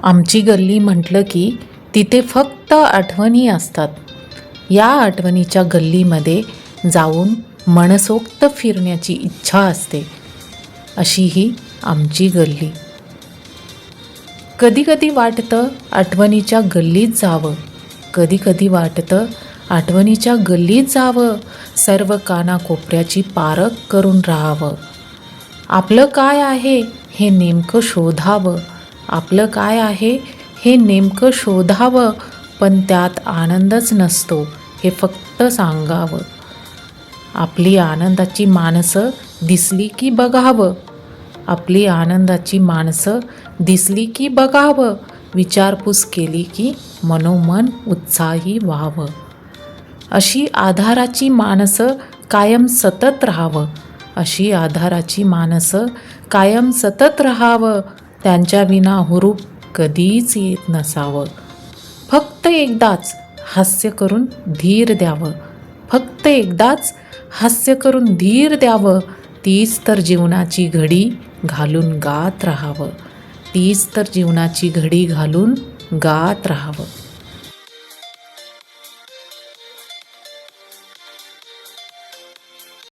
आमची गल्ली म्हटलं की तिथे फक्त आठवणी असतात. या आठवणीच्या गल्लीमध्ये जाऊन मनसोक्त फिरण्याची इच्छा असते. अशी ही आमची गल्ली. कधी कधी वाटतं आठवणीच्या गल्लीत जावं, कधी कधी वाटतं आठवणीच्या गल्लीत जावं, सर्व कानाकोपऱ्याची पारख करून राहावं. आपलं काय आहे हे नेमकं शोधावं, आपलं काय आहे हे नेमकं शोधावं, पण त्यात आनंदच नसतो हे फक्त सांगावं. आपली आनंदाची माणसं दिसली की बघावं, आपली आनंदाची माणसं दिसली की बघावं, विचारपूस केली की मनोमन उत्साही व्हावं. अशी आधाराची माणसं कायम सतत राहावं, अशी आधाराची माणसं कायम सतत राहावं, त्यांच्या विना हुरूप कधीच येत नसावं. फक्त एकदाच हास्य करून धीर द्यावं, फक्त एकदाच हास्य करून धीर द्यावं, तीच तर जीवनाची घडी घालून गात राहावं, तीच तर जीवनाची घडी घालून गात राहावं.